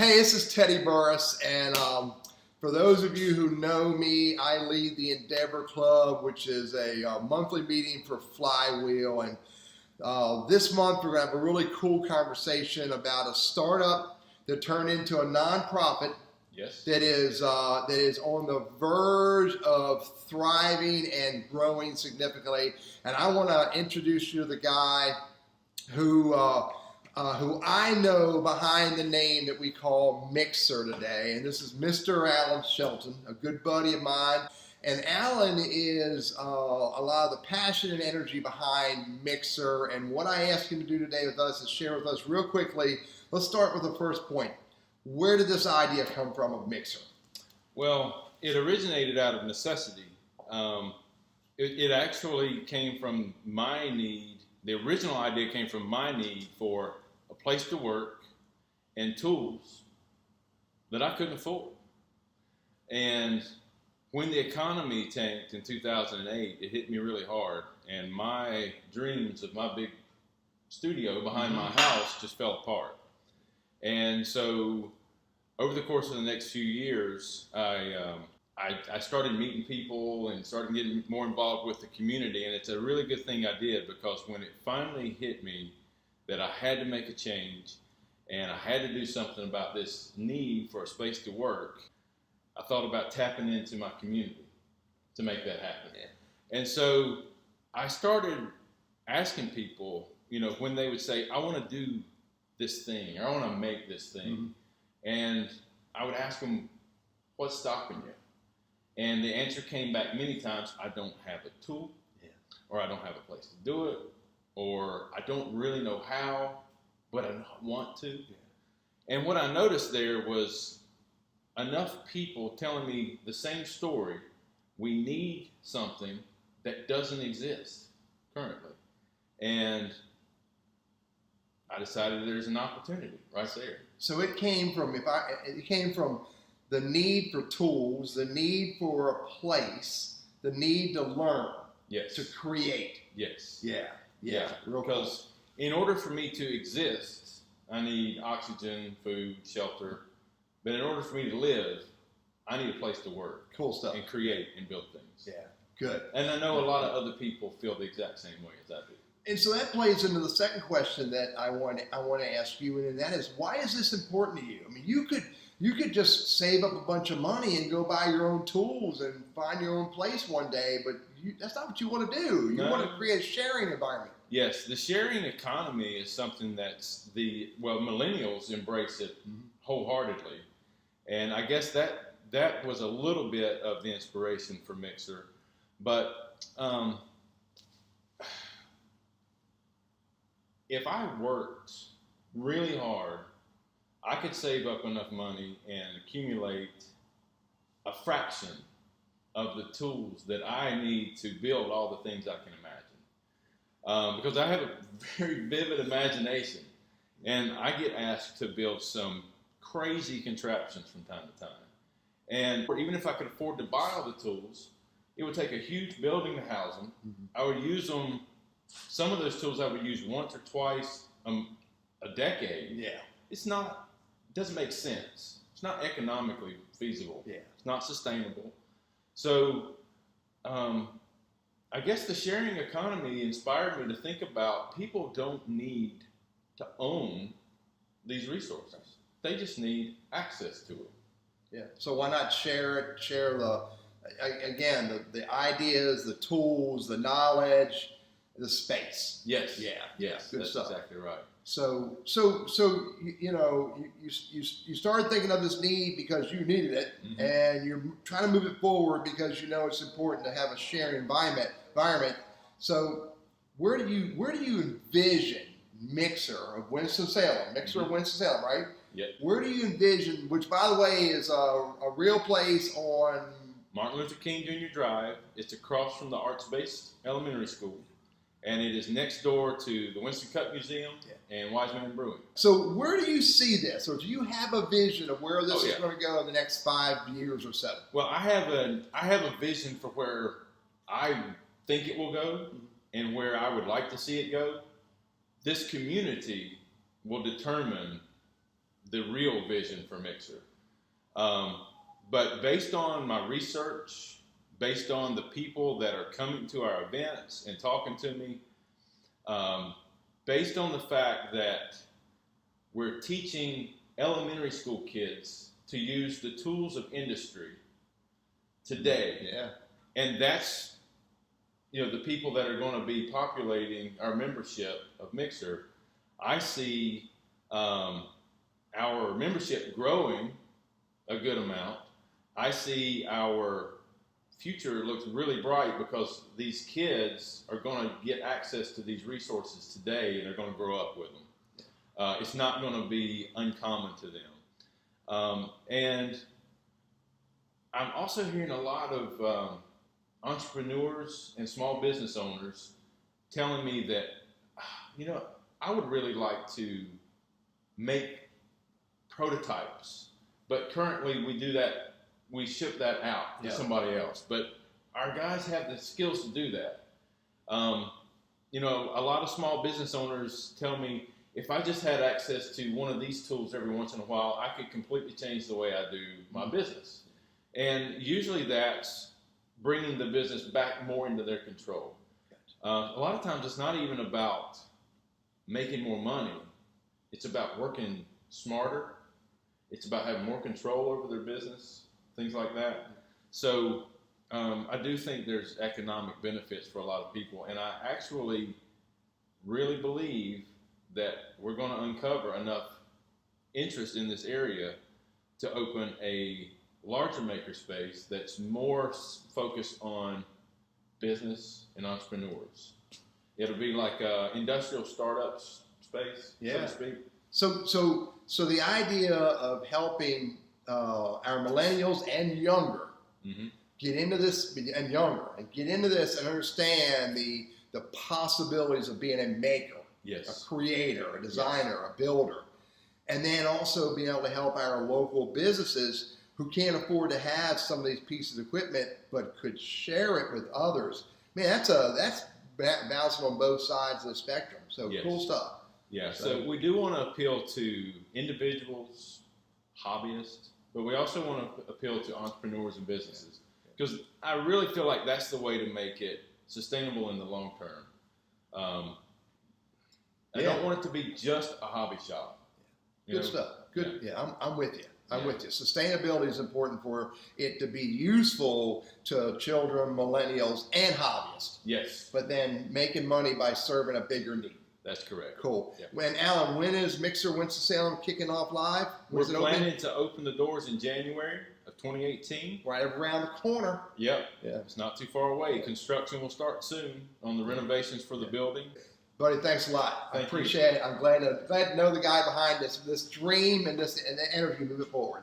Hey, this is Teddy Burris, and for those of you who know me, I lead the Endeavor Club, which is a monthly meeting for Flywheel. And this month, we're going to have a really cool conversation about a startup that turned into a nonprofit. Yes. That is on the verge of thriving and growing significantly. And I want to introduce you to the guy who I know behind the name that we call Mixer today. And this is Mr. Alan Shelton, a good buddy of mine. And Alan is a lot of the passion and energy behind Mixer. And what I asked him to do today with us is share with us real quickly. Let's start with the first point. Where did this idea come from of Mixer? Well, it originated out of necessity. It actually came from my need. The original idea came from my need for a place to work and tools that I couldn't afford. And when the economy tanked in 2008, it hit me really hard. And my dreams of my big studio behind my house just fell apart. And so over the course of the next few years, I started meeting people and started getting more involved with the community. And it's a really good thing I did, because when it finally hit me that I had to make a change and I had to do something about this need for a space to work, I thought about tapping into my community to make that happen. Yeah. And so I started asking people, when they would say, I want to do this thing, or I want to make this thing. And I would ask them, what's stopping you? And the answer came back many times, I don't have a tool, or I don't have a place to do it, or I don't really know how, but I want to. Yeah. And what I noticed there was enough people telling me the same story. We need something that doesn't exist currently. And I decided there's an opportunity right there. So it came from the need for tools, the need for a place, the need to learn, yes, to create. Yes. Yeah. Because in order for me to exist, I need oxygen, food, shelter. But in order for me to live, I need a place to work. Cool stuff. And create and build things. Yeah. Good. And I know a lot of other people feel the exact same way as I do. And so that plays into the second question that I want to ask you, and that is, why is this important to you? I mean, you could just save up a bunch of money and go buy your own tools and find your own place one day, but that's not what you want to do. You want to create a sharing environment. Yes, the sharing economy is something that's millennials embrace it wholeheartedly, and I guess that was a little bit of the inspiration for Mixer, but. If I worked really hard, I could save up enough money and accumulate a fraction of the tools that I need to build all the things I can imagine. Because I have a very vivid imagination, and I get asked to build some crazy contraptions from time to time. And even if I could afford to buy all the tools, it would take a huge building to house them. I would use them. Some of those tools I would use once or twice a decade. Yeah. It doesn't make sense. It's not economically feasible. Yeah. It's not sustainable. So I guess the sharing economy inspired me to think about people don't need to own these resources. They just need access to it. Yeah. So why not share it? Share the ideas, the tools, the knowledge, the space. Yes. Yeah. Yes. Good That's stuff. exactly right. So you started thinking of this need because you needed it, and you're trying to move it forward because you know it's important to have a sharing environment. So where do you envision Mixer of Winston-Salem? Mixer of Winston-Salem, right? Yep. Where do you envision? Which, by the way, is a real place on Martin Luther King Jr. Drive. It's across from the arts-based elementary school. And it is next door to the Winston Cup Museum and Wise Man Brewing. So where do you see this? Or do you have a vision of where this is going to go in the next 5 years or so? Well, I have a vision for where I think it will go and where I would like to see it go. This community will determine the real vision for Mixer. But based on my research, based on the people that are coming to our events and talking to me, based on the fact that we're teaching elementary school kids to use the tools of industry today. Yeah. And that's, the people that are going to be populating our membership of Mixer. I see our membership growing a good amount. I see our future looks really bright because these kids are going to get access to these resources today and they're going to grow up with them. It's not going to be uncommon to them. And I'm also hearing a lot of entrepreneurs and small business owners telling me that, I would really like to make prototypes, but currently we ship that out to somebody else. But our guys have the skills to do that. A lot of small business owners tell me, if I just had access to one of these tools every once in a while, I could completely change the way I do my business. And usually that's bringing the business back more into their control. A lot of times it's not even about making more money. It's about working smarter. It's about having more control over their business, things like that. So I do think there's economic benefits for a lot of people. And I actually really believe that we're going to uncover enough interest in this area to open a larger makerspace that's more focused on business and entrepreneurs. It'll be like a industrial startups space, so to speak. So the idea of helping our millennials and younger get into this, and understand the possibilities of being a maker, a creator, a designer, a builder, and then also being able to help our local businesses who can't afford to have some of these pieces of equipment but could share it with others. Man, that's bouncing on both sides of the spectrum. So cool stuff. Yeah, so we do want to appeal to individuals, hobbyists, but we also want to appeal to entrepreneurs and businesses, because I really feel like that's the way to make it sustainable in the long term. I don't want it to be just a hobby shop. Good stuff. Good. Yeah, I'm with you. I'm with you. Sustainability is important for it to be useful to children, millennials, and hobbyists. Yes. But then making money by serving a bigger need. That's correct. Cool. Yeah. Alan, when is Mixer Winston-Salem kicking off live? We're planning to open the doors in January of 2018. Right around the corner. Yep. Yeah. It's not too far away. Construction will start soon on the renovations for the building. Buddy, thanks a lot. I appreciate it. I'm glad to know the guy behind this dream and the interview moving forward.